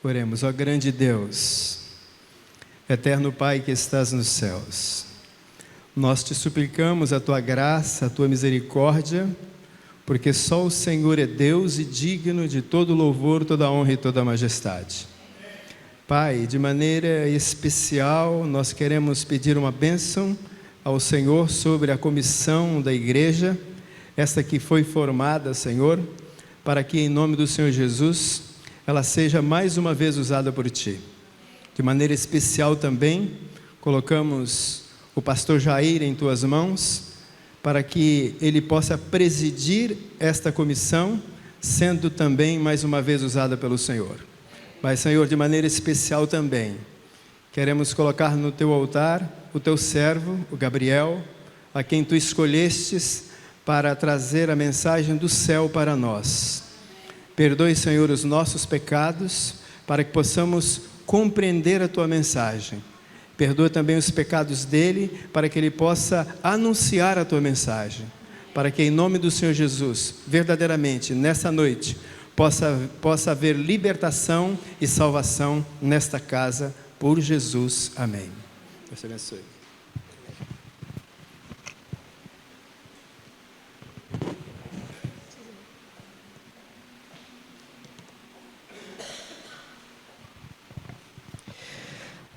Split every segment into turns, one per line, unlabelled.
Oremos, ó grande Deus, eterno Pai que estás nos céus. Nós te suplicamos a tua graça, a tua misericórdia, porque só o Senhor é Deus e digno de todo louvor, toda honra e toda majestade. Pai, de maneira especial, nós queremos pedir uma bênção ao Senhor sobre a comissão da igreja, esta que foi formada, Senhor, para que em nome do Senhor Jesus, ela seja mais uma vez usada por Ti. De maneira especial também, colocamos o pastor Jair em Tuas mãos, para que ele possa presidir esta comissão, sendo também mais uma vez usada pelo Senhor. Mas, Senhor, de maneira especial também, queremos colocar no Teu altar o Teu servo, o Gabriel, a quem Tu escolhestes para trazer a mensagem do céu para nós. Perdoe, Senhor, os nossos pecados, para que possamos compreender a Tua mensagem. Perdoa também os pecados dele, para que ele possa anunciar a Tua mensagem. Para que em nome do Senhor Jesus, verdadeiramente, nessa noite, possa haver libertação e salvação nesta casa, por Jesus. Amém. Deus te abençoe.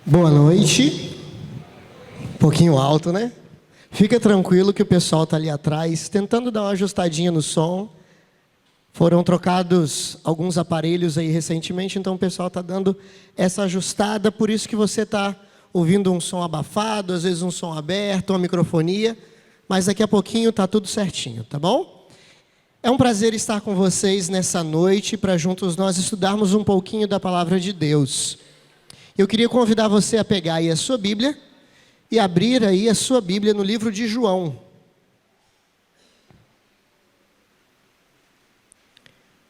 Boa noite. Um pouquinho alto, né? Fica tranquilo que o pessoal está ali atrás, tentando dar uma ajustadinha no som. Foram trocados alguns aparelhos aí recentemente, então o pessoal está dando essa ajustada, por isso que você está ouvindo um som abafado, às vezes um som aberto, uma microfonia, mas daqui a pouquinho está tudo certinho, tá bom? É um prazer estar com vocês nessa noite, para juntos nós estudarmos um pouquinho da Palavra de Deus. Eu queria convidar você a pegar aí a sua Bíblia e abrir aí a sua Bíblia no livro de João.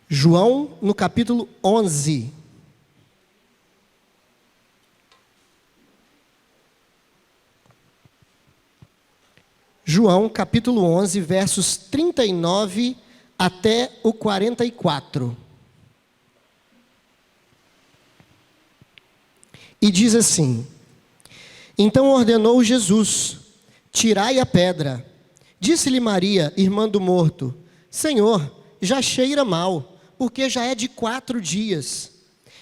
João, no capítulo 11. João, capítulo 11, versos 39 até o 44. E diz assim: Então ordenou Jesus: tirai a pedra. Disse-lhe Maria, irmã do morto: Senhor, já cheira mal, porque já é de 4 dias.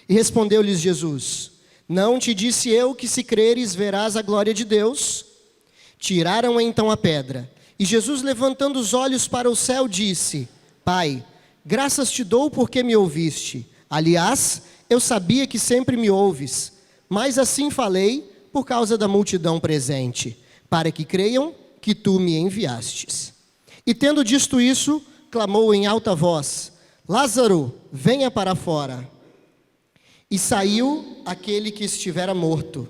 E respondeu-lhes Jesus: Não te disse eu que, se creres, verás a glória de Deus? Tiraram então a pedra. E Jesus, levantando os olhos para o céu, disse: Pai, graças te dou porque me ouviste. Aliás, eu sabia que sempre me ouves, mas assim falei por causa da multidão presente, para que creiam que tu me enviastes. E tendo dito isso, clamou em alta voz: Lázaro, venha para fora. E saiu aquele que estivera morto,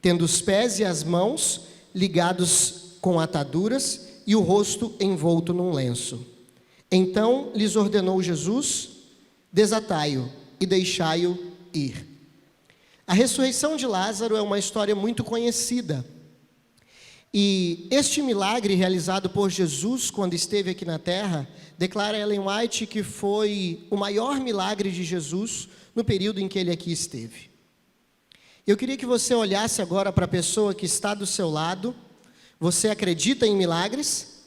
tendo os pés e as mãos ligados com ataduras e o rosto envolto num lenço. Então lhes ordenou Jesus: desatai-o e deixai-o ir. A ressurreição de Lázaro é uma história muito conhecida. E este milagre realizado por Jesus quando esteve aqui na terra, declara Ellen White que foi o maior milagre de Jesus no período em que ele aqui esteve. Eu queria que você olhasse agora para a pessoa que está do seu lado. Você acredita em milagres?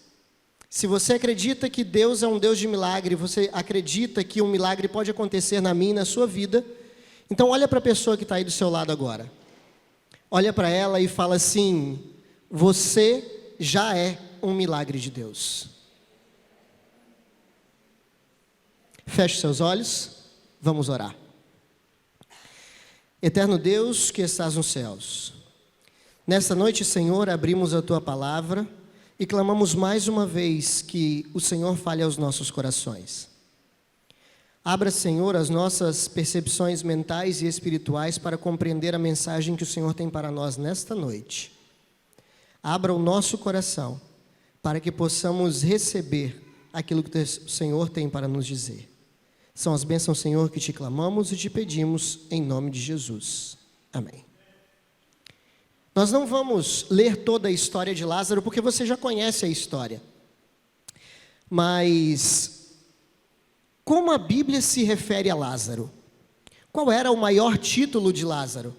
Se você acredita que Deus é um Deus de milagre, você acredita que um milagre pode acontecer na minha e na sua vida, então olha para a pessoa que está aí do seu lado agora. Olha para ela e fala assim: você já é um milagre de Deus. Feche seus olhos, vamos orar. Eterno Deus que estás nos céus, nesta noite, Senhor, abrimos a Tua palavra e clamamos mais uma vez que o Senhor fale aos nossos corações. Abra, Senhor, as nossas percepções mentais e espirituais para compreender a mensagem que o Senhor tem para nós nesta noite. Abra o nosso coração para que possamos receber aquilo que o Senhor tem para nos dizer. São as bênçãos, Senhor, que te clamamos e te pedimos em nome de Jesus. Amém. Nós não vamos ler toda a história de Lázaro, porque você já conhece a história. Mas como a Bíblia se refere a Lázaro? Qual era o maior título de Lázaro?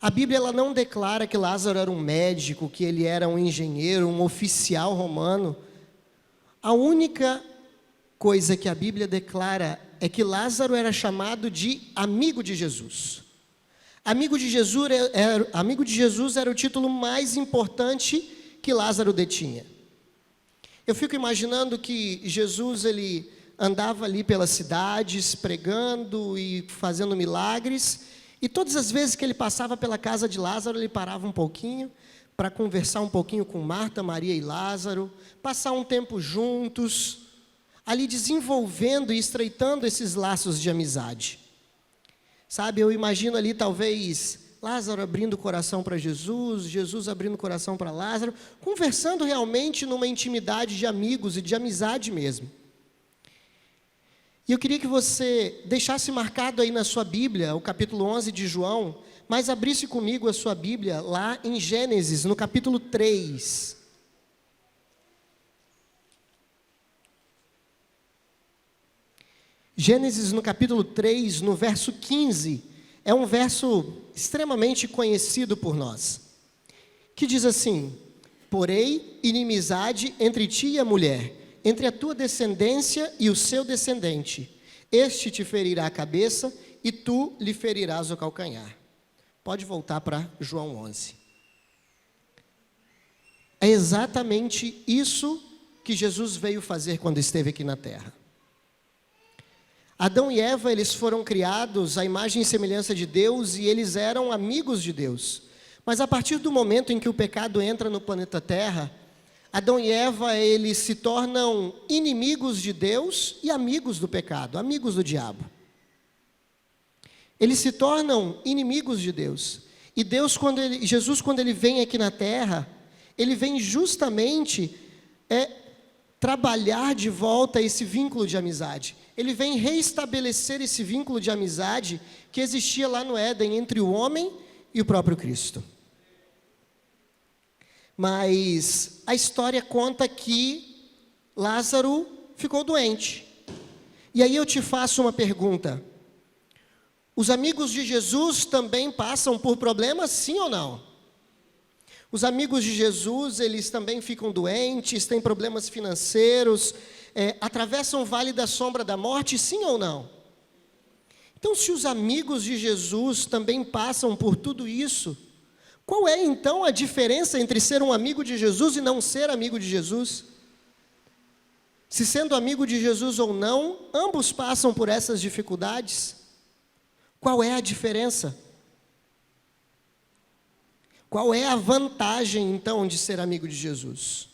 A Bíblia ela não declara que Lázaro era um médico, que ele era um engenheiro, um oficial romano. A única coisa que a Bíblia declara é que Lázaro era chamado de amigo de Jesus. Amigo de Jesus era o título mais importante que Lázaro detinha. Eu fico imaginando que Jesus ele andava ali pelas cidades, pregando e fazendo milagres, e todas as vezes que ele passava pela casa de Lázaro, ele parava um pouquinho para conversar um pouquinho com Marta, Maria e Lázaro, passar um tempo juntos, ali desenvolvendo e estreitando esses laços de amizade. Sabe, eu imagino ali talvez Lázaro abrindo o coração para Jesus, Jesus abrindo o coração para Lázaro, conversando realmente numa intimidade de amigos e de amizade mesmo. E eu queria que você deixasse marcado aí na sua Bíblia, o capítulo 11 de João, mas abrisse comigo a sua Bíblia lá em Gênesis, no capítulo 3. Gênesis no capítulo 3, no verso 15, é um verso extremamente conhecido por nós, que diz assim: porém, inimizade entre ti e a mulher, entre a tua descendência e o seu descendente, este te ferirá a cabeça e tu lhe ferirás o calcanhar. Pode voltar para João 11. É exatamente isso que Jesus veio fazer quando esteve aqui na terra. Adão e Eva, eles foram criados à imagem e semelhança de Deus e eles eram amigos de Deus. Mas a partir do momento em que o pecado entra no planeta Terra, Adão e Eva, eles se tornam inimigos de Deus e amigos do pecado, amigos do diabo. Eles se tornam inimigos de Deus. E Jesus, quando ele vem aqui na terra, ele vem justamente trabalhar de volta esse vínculo de amizade. Ele vem reestabelecer esse vínculo de amizade que existia lá no Éden entre o homem e o próprio Cristo. Mas a história conta que Lázaro ficou doente. E aí eu te faço uma pergunta: os amigos de Jesus também passam por problemas, sim ou não? Os amigos de Jesus, eles também ficam doentes, têm problemas financeiros, atravessam o vale da sombra da morte, sim ou não? Então, se os amigos de Jesus também passam por tudo isso, qual é então a diferença entre ser um amigo de Jesus e não ser amigo de Jesus? Se sendo amigo de Jesus ou não, ambos passam por essas dificuldades. Qual é a diferença? Qual é a vantagem, então, de ser amigo de Jesus?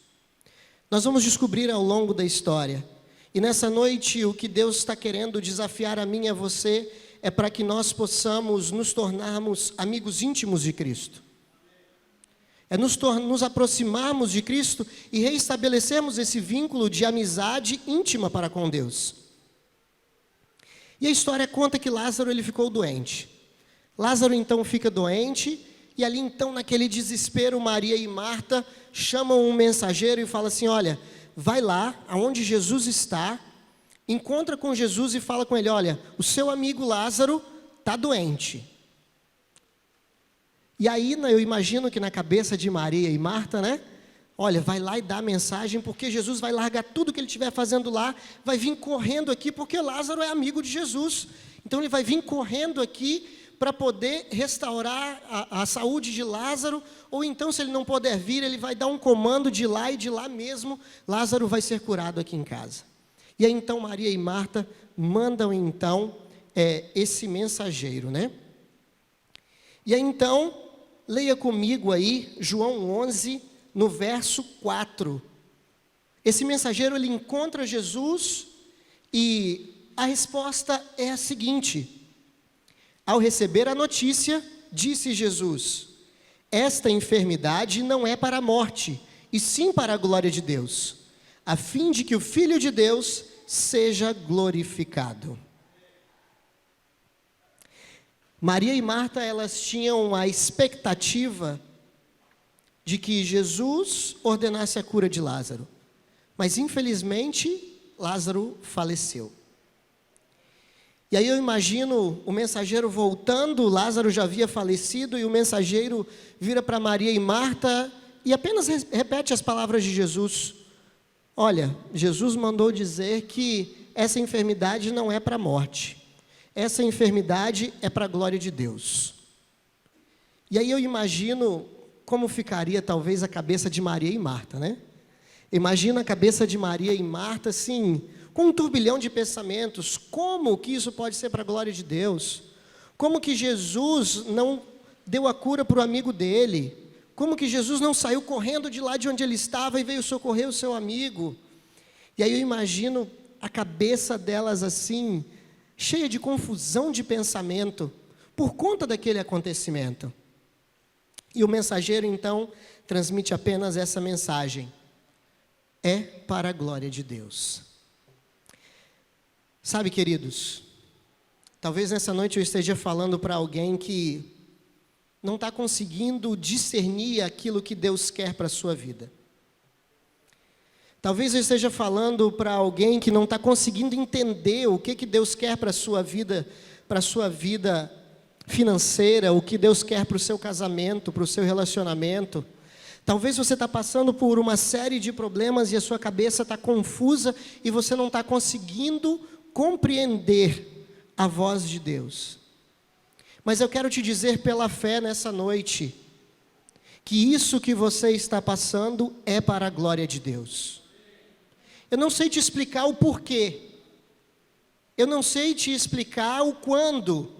Nós vamos descobrir ao longo da história. E nessa noite, o que Deus está querendo desafiar a mim e a você é para que nós possamos nos tornarmos amigos íntimos de Cristo. É nos aproximarmos de Cristo e reestabelecermos esse vínculo de amizade íntima para com Deus. E a história conta que Lázaro ele ficou doente. Lázaro então fica doente. E ali então, naquele desespero, Maria e Marta chamam um mensageiro e falam assim: olha, vai lá, aonde Jesus está, encontra com Jesus e fala com ele: olha, o seu amigo Lázaro está doente. E aí, eu imagino que na cabeça de Maria e Marta, olha, vai lá e dá a mensagem, porque Jesus vai largar tudo que ele estiver fazendo lá, vai vir correndo aqui, porque Lázaro é amigo de Jesus. Então ele vai vir correndo aqui para poder restaurar a saúde de Lázaro, ou então, se ele não puder vir, ele vai dar um comando de lá e de lá mesmo, Lázaro vai ser curado aqui em casa. E aí então Maria e Marta mandam então esse mensageiro, E aí então, leia comigo aí, João 11, no verso 4. Esse mensageiro, ele encontra Jesus e a resposta é a seguinte: ao receber a notícia, disse Jesus: esta enfermidade não é para a morte, e sim para a glória de Deus, a fim de que o Filho de Deus seja glorificado. Maria e Marta, elas tinham a expectativa de que Jesus ordenasse a cura de Lázaro, mas infelizmente Lázaro faleceu. E aí eu imagino o mensageiro voltando, Lázaro já havia falecido, e o mensageiro vira para Maria e Marta e apenas repete as palavras de Jesus. Olha, Jesus mandou dizer que essa enfermidade não é para a morte. Essa enfermidade é para a glória de Deus. E aí eu imagino como ficaria talvez a cabeça de Maria e Marta, né? Imagina a cabeça de Maria e Marta, assim, com um turbilhão de pensamentos. Como que isso pode ser para a glória de Deus? Como que Jesus não deu a cura para o amigo dele? Como que Jesus não saiu correndo de lá de onde ele estava e veio socorrer o seu amigo? E aí eu imagino a cabeça delas assim, cheia de confusão de pensamento, por conta daquele acontecimento. E o mensageiro então transmite apenas essa mensagem: é para a glória de Deus. Sabe, queridos, talvez nessa noite eu esteja falando para alguém que não está conseguindo discernir aquilo que Deus quer para a sua vida. Talvez eu esteja falando para alguém que não está conseguindo entender o que Deus quer para a sua vida financeira, o que Deus quer para o seu casamento, para o seu relacionamento. Talvez você está passando por uma série de problemas e a sua cabeça está confusa e você não está conseguindo compreender a voz de Deus. Mas eu quero te dizer pela fé nessa noite, que isso que você está passando é para a glória de Deus. Eu não sei te explicar o porquê, eu não sei te explicar o quando,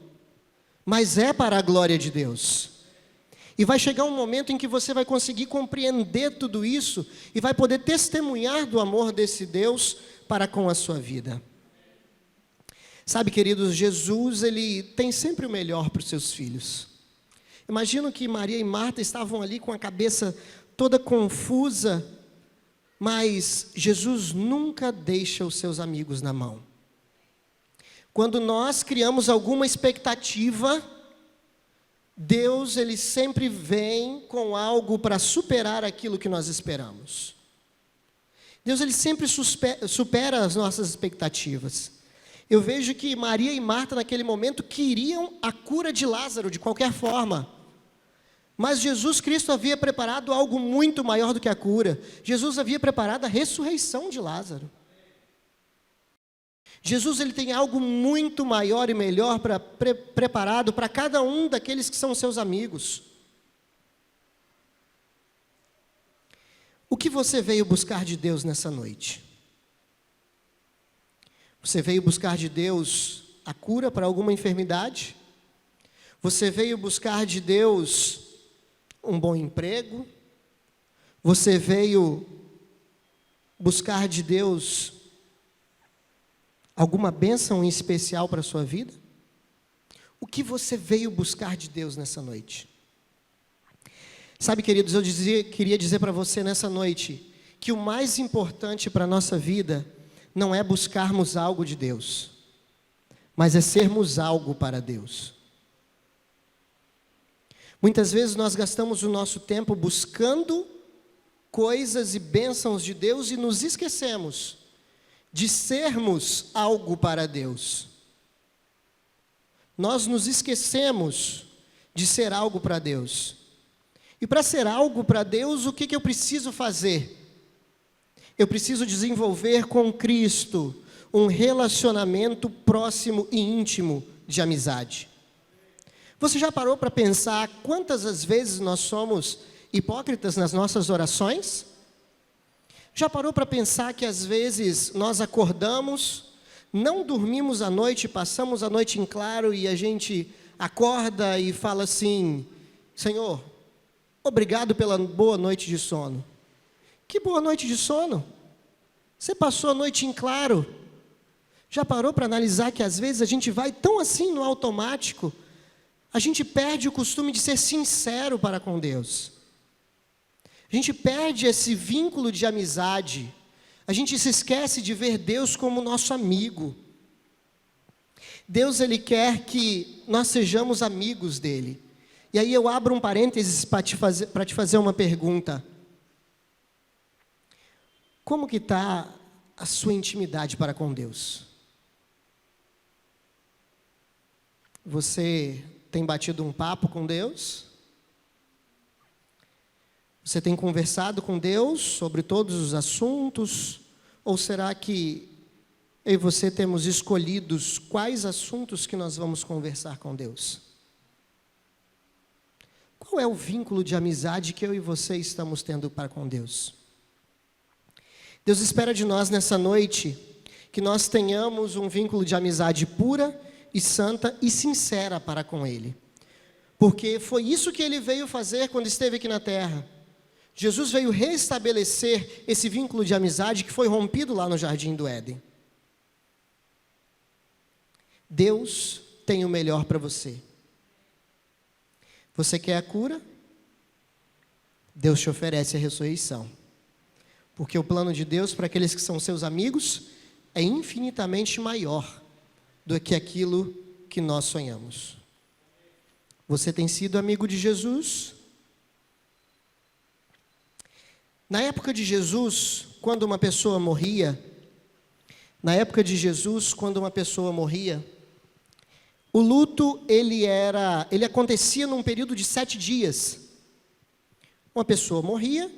mas é para a glória de Deus. E vai chegar um momento em que você vai conseguir compreender tudo isso e vai poder testemunhar do amor desse Deus para com a sua vida. Sabe, queridos, Jesus, ele tem sempre o melhor para os seus filhos. Imagino que Maria e Marta estavam ali com a cabeça toda confusa, mas Jesus nunca deixa os seus amigos na mão. Quando nós criamos alguma expectativa, Deus, ele sempre vem com algo para superar aquilo que nós esperamos. Deus, ele sempre supera as nossas expectativas. Eu vejo que Maria e Marta naquele momento queriam a cura de Lázaro de qualquer forma. Mas Jesus Cristo havia preparado algo muito maior do que a cura. Jesus havia preparado a ressurreição de Lázaro. Jesus, ele tem algo muito maior e melhor preparado para cada um daqueles que são seus amigos. O que você veio buscar de Deus nessa noite? Você veio buscar de Deus a cura para alguma enfermidade? Você veio buscar de Deus um bom emprego? Você veio buscar de Deus alguma bênção em especial para a sua vida? O que você veio buscar de Deus nessa noite? Sabe, queridos, queria dizer para você nessa noite que o mais importante para a nossa vida não é buscarmos algo de Deus, mas é sermos algo para Deus. Muitas vezes nós gastamos o nosso tempo buscando coisas e bênçãos de Deus e nos esquecemos de sermos algo para Deus. Nós nos esquecemos de ser algo para Deus. E para ser algo para Deus, o que eu preciso fazer? Eu preciso desenvolver com Cristo um relacionamento próximo e íntimo de amizade. Você já parou para pensar quantas as vezes nós somos hipócritas nas nossas orações? Já parou para pensar que às vezes nós acordamos, não dormimos a noite, passamos a noite em claro e a gente acorda e fala assim: Senhor, obrigado pela boa noite de sono. Que boa noite de sono? Você passou a noite em claro. Já parou para analisar que às vezes a gente vai tão assim no automático, a gente perde o costume de ser sincero para com Deus. A gente perde esse vínculo de amizade. A gente se esquece de ver Deus como nosso amigo. Deus, ele quer que nós sejamos amigos dele. E aí eu abro um parênteses para te fazer uma pergunta. Como que está a sua intimidade para com Deus? Você tem batido um papo com Deus? Você tem conversado com Deus sobre todos os assuntos? Ou será que eu e você temos escolhido quais assuntos que nós vamos conversar com Deus? Qual é o vínculo de amizade que eu e você estamos tendo para com Deus? Deus espera de nós nessa noite que nós tenhamos um vínculo de amizade pura e santa e sincera para com Ele. Porque foi isso que Ele veio fazer quando esteve aqui na terra. Jesus veio restabelecer esse vínculo de amizade que foi rompido lá no Jardim do Éden. Deus tem o melhor para você. Você quer a cura? Deus te oferece a ressurreição. Porque o plano de Deus para aqueles que são seus amigos é infinitamente maior do que aquilo que nós sonhamos. Você tem sido amigo de Jesus? Na época de Jesus, quando uma pessoa morria, o luto ele acontecia num período de 7 dias. Uma pessoa morria,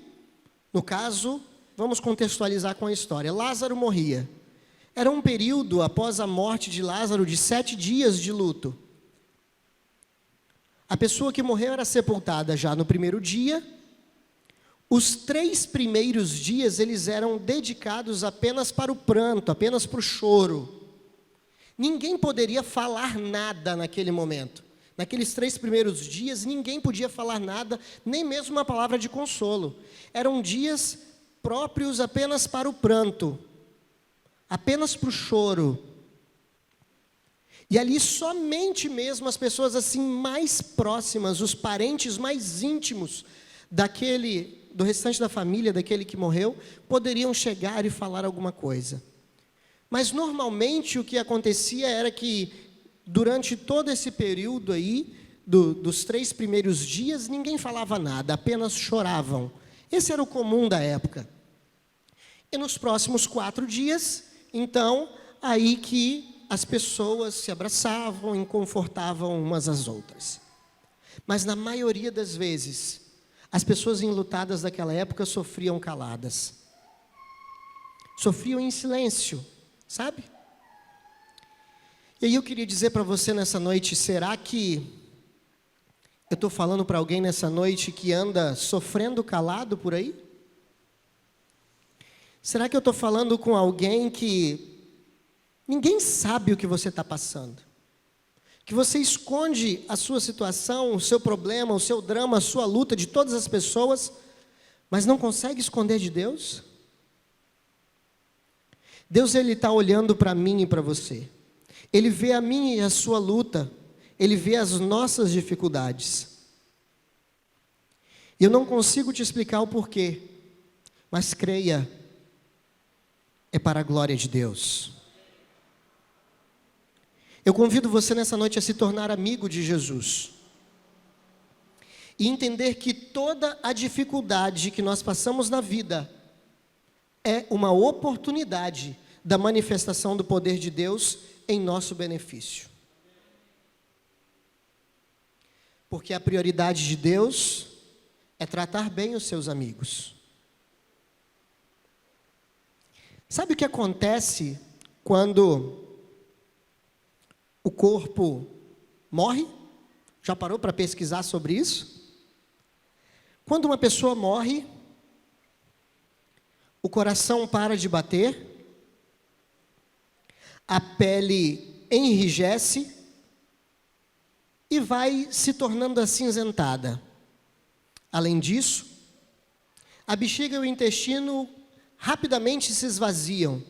no caso, vamos contextualizar com a história. Lázaro morria. Era um período, após a morte de Lázaro, de 7 dias de luto. A pessoa que morreu era sepultada já no primeiro dia. Os 3 primeiros dias, eles eram dedicados apenas para o pranto, apenas para o choro. Ninguém poderia falar nada naquele momento. Naqueles 3 primeiros dias, ninguém podia falar nada, nem mesmo uma palavra de consolo. Eram dias próprios apenas para o pranto, apenas para o choro. E ali somente mesmo as pessoas assim mais próximas, os parentes mais íntimos do restante da família, daquele que morreu, poderiam chegar e falar alguma coisa. Mas normalmente o que acontecia era que durante todo esse período aí, dos 3 primeiros dias, ninguém falava nada, apenas choravam. Esse era o comum da época. E nos próximos 4 dias, então, aí que as pessoas se abraçavam e confortavam umas às outras. Mas na maioria das vezes, as pessoas enlutadas daquela época sofriam caladas. Sofriam em silêncio, sabe? E aí eu queria dizer para você nessa noite, será que eu estou falando para alguém nessa noite que anda sofrendo calado por aí? Será que eu estou falando com alguém que ninguém sabe o que você está passando? Que você esconde a sua situação, o seu problema, o seu drama, a sua luta de todas as pessoas, mas não consegue esconder de Deus? Deus, Ele está olhando para mim e para você. Ele vê a minha e a sua luta. Ele vê as nossas dificuldades. E eu não consigo te explicar o porquê, mas creia, é para a glória de Deus. Eu convido você nessa noite a se tornar amigo de Jesus. E entender que toda a dificuldade que nós passamos na vida é uma oportunidade da manifestação do poder de Deus em nosso benefício. Porque a prioridade de Deus é tratar bem os seus amigos. Sabe o que acontece quando o corpo morre? Já parou para pesquisar sobre isso? Quando uma pessoa morre, o coração para de bater, a pele enrijece e vai se tornando acinzentada. Além disso, a bexiga e o intestino rapidamente se esvaziam.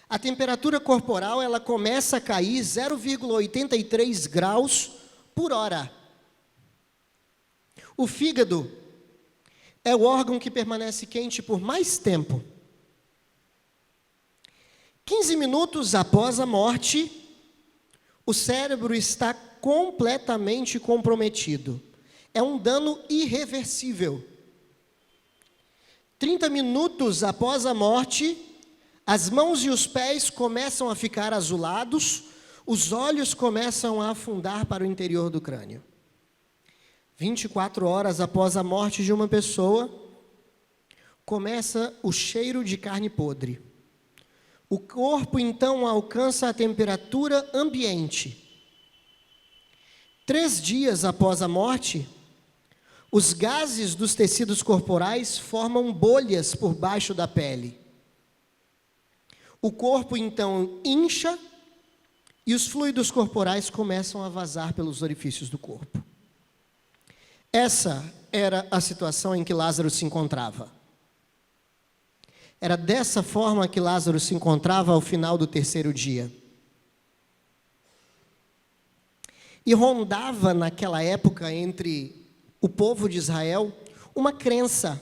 A temperatura corporal ela começa a cair 0,83 graus por hora. O fígado é o órgão que permanece quente por mais tempo. 15 minutos após a morte, o cérebro está completamente comprometido. É um dano irreversível. 30 minutos após a morte, as mãos e os pés começam a ficar azulados, Os olhos começam a afundar para o interior do crânio. 24 horas após a morte de uma pessoa, começa o cheiro de carne podre. O corpo então alcança a temperatura ambiente. 3 dias após a morte, os gases dos tecidos corporais formam bolhas por baixo da pele. O corpo então incha e os fluidos corporais começam a vazar pelos orifícios do corpo. Essa era a situação em que Lázaro se encontrava. Era dessa forma que Lázaro se encontrava ao final do 3º dia. E rondava naquela época entre o povo de Israel uma crença.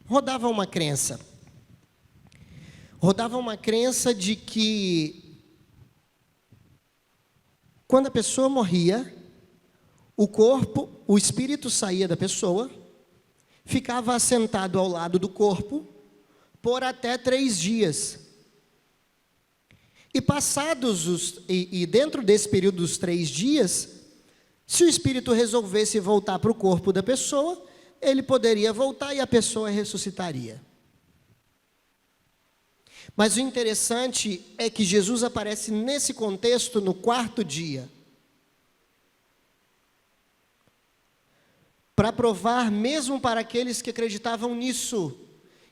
Rodava uma crença de que quando a pessoa morria, o corpo, o espírito saía da pessoa, ficava assentado ao lado do corpo por até 3 dias. E dentro desse período dos 3 dias, se o espírito resolvesse voltar para o corpo da pessoa, ele poderia voltar e a pessoa ressuscitaria. Mas o interessante é que Jesus aparece nesse contexto no 4º dia, para provar, mesmo para aqueles que acreditavam nisso,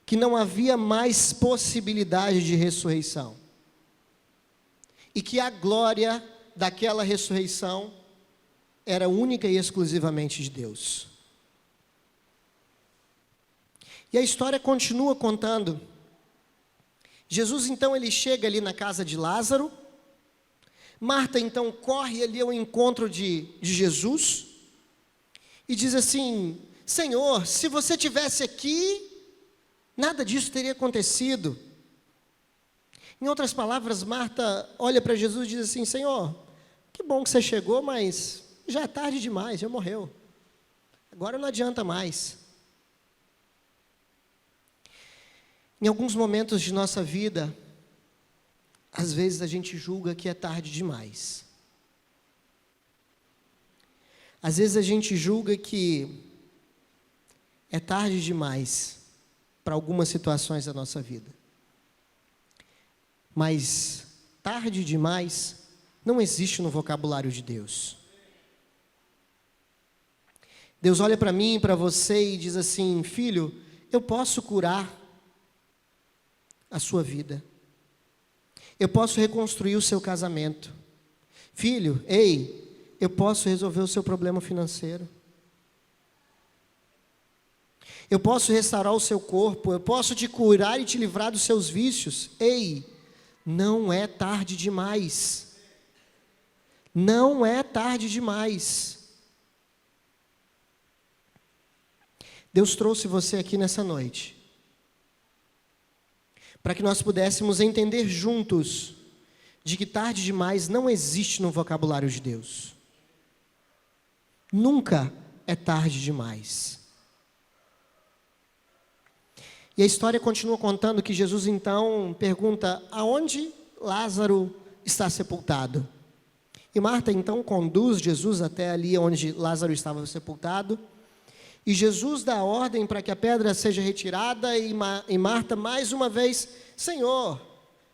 que não havia mais possibilidade de ressurreição. E que a glória daquela ressurreição era única e exclusivamente de Deus. E a história continua contando. Jesus então ele chega ali na casa de Lázaro. Marta então corre ali ao encontro de Jesus e diz assim: Senhor, se você tivesse aqui, nada disso teria acontecido. Em outras palavras, Marta olha para Jesus e diz assim: Senhor, que bom que você chegou, mas já é tarde demais, já morreu. Agora não adianta mais. Em alguns momentos de nossa vida, às vezes a gente julga que é tarde demais. Às vezes a gente julga que é tarde demais para algumas situações da nossa vida. Mas tarde demais não existe no vocabulário de Deus. Deus olha para mim e para você e diz assim: filho, eu posso curar a sua vida. Eu posso reconstruir o seu casamento. Filho, ei, eu posso resolver o seu problema financeiro. Eu posso restaurar o seu corpo. Eu posso te curar e te livrar dos seus vícios. Ei, não é tarde demais. Não é tarde demais. Deus trouxe você aqui nessa noite para que nós pudéssemos entender juntos de que tarde demais não existe no vocabulário de Deus. Nunca é tarde demais. E a história continua contando que Jesus então pergunta: aonde Lázaro está sepultado? E Marta então conduz Jesus até ali onde Lázaro estava sepultado. E Jesus dá ordem para que a pedra seja retirada e Marta mais uma vez: Senhor,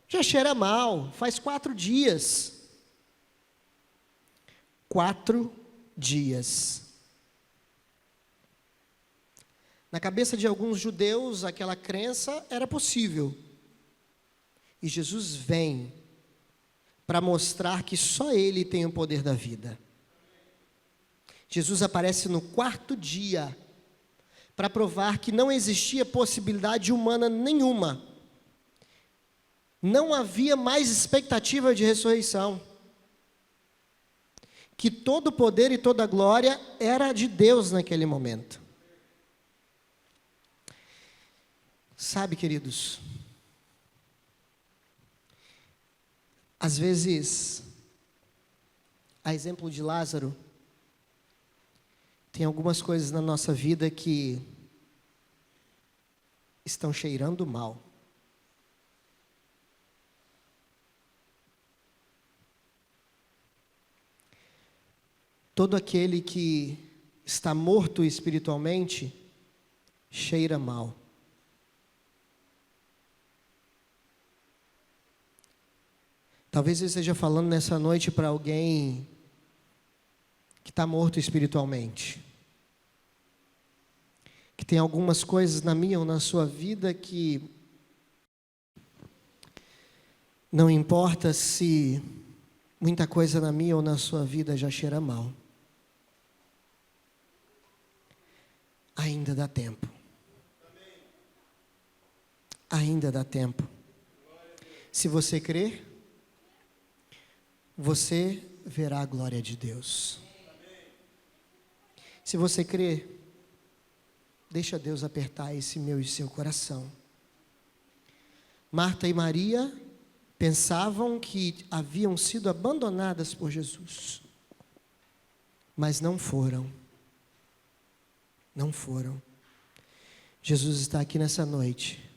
já cheira mal, faz 4 dias. 4 dias. Na cabeça de alguns judeus, aquela crença era possível. E Jesus vem para mostrar que só Ele tem o poder da vida. Jesus aparece no 4º dia para provar que não existia possibilidade humana nenhuma. Não havia mais expectativa de ressurreição. Que todo o poder e toda a glória era de Deus naquele momento. Sabe, queridos, às vezes, a exemplo de Lázaro, tem algumas coisas na nossa vida que estão cheirando mal. Todo aquele que está morto espiritualmente cheira mal. Talvez eu esteja falando nessa noite para alguém que está morto espiritualmente, que tem algumas coisas na minha ou na sua vida que não importa se muita coisa na minha ou na sua vida já cheira mal. Ainda dá tempo. Ainda dá tempo. Se você crer, você verá a glória de Deus. Se você crer, deixa Deus apertar esse meu e seu coração. Marta e Maria pensavam que haviam sido abandonadas por Jesus, mas não foram. Não foram. Jesus está aqui nessa noite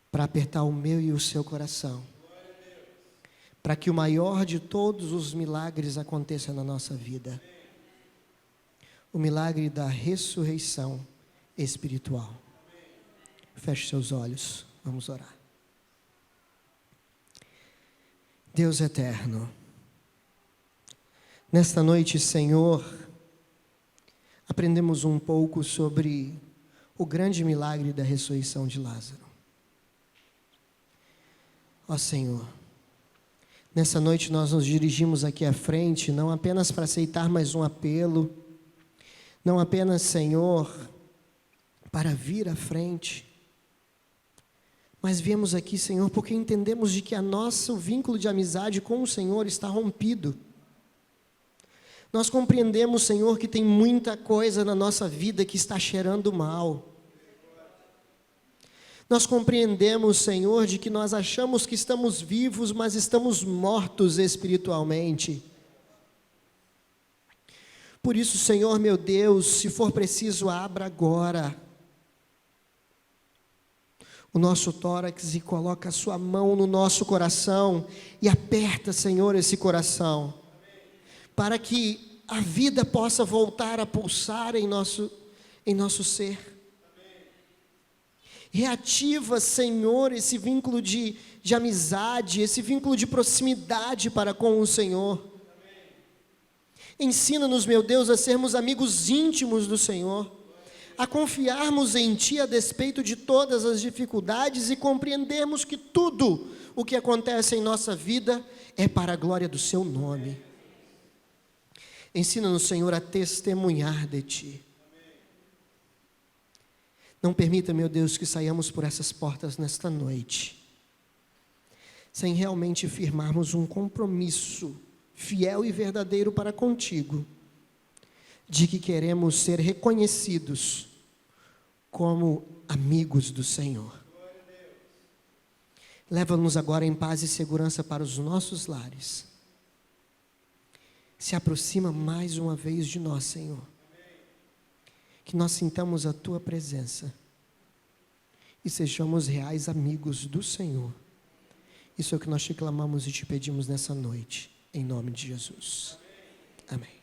para apertar o meu e o seu coração, para que o maior de todos os milagres aconteça na nossa vida. O milagre da ressurreição espiritual. Feche seus olhos, vamos orar. Deus eterno, nesta noite, Senhor, aprendemos um pouco sobre o grande milagre da ressurreição de Lázaro. Ó Senhor, nessa noite nós nos dirigimos aqui à frente, não apenas para aceitar mais um apelo, não apenas, Senhor, para vir à frente, mas viemos aqui, Senhor, porque entendemos de que o vínculo de amizade com o Senhor está rompido. Nós compreendemos, Senhor, que tem muita coisa na nossa vida que está cheirando mal. Nós compreendemos, Senhor, de que nós achamos que estamos vivos, mas estamos mortos espiritualmente. Por isso, Senhor, meu Deus, se for preciso, abra agora o nosso tórax e coloca a sua mão no nosso coração e aperta, Senhor, esse coração, para que a vida possa voltar a pulsar em nosso ser. Reativa, Senhor, esse vínculo de amizade, esse vínculo de proximidade para com o Senhor. Ensina-nos, meu Deus, a sermos amigos íntimos do Senhor, a confiarmos em Ti a despeito de todas as dificuldades e compreendermos que tudo o que acontece em nossa vida é para a glória do Seu nome. Ensina-nos, Senhor, a testemunhar de Ti. Não permita, meu Deus, que saiamos por essas portas nesta noite sem realmente firmarmos um compromisso fiel e verdadeiro para contigo, de que queremos ser reconhecidos como amigos do Senhor. Leva-nos agora em paz e segurança para os nossos lares. Se aproxima mais uma vez de nós, Senhor. Que nós sintamos a Tua presença e sejamos reais amigos do Senhor. Isso é o que nós te clamamos e te pedimos nessa noite, em nome de Jesus. Amém.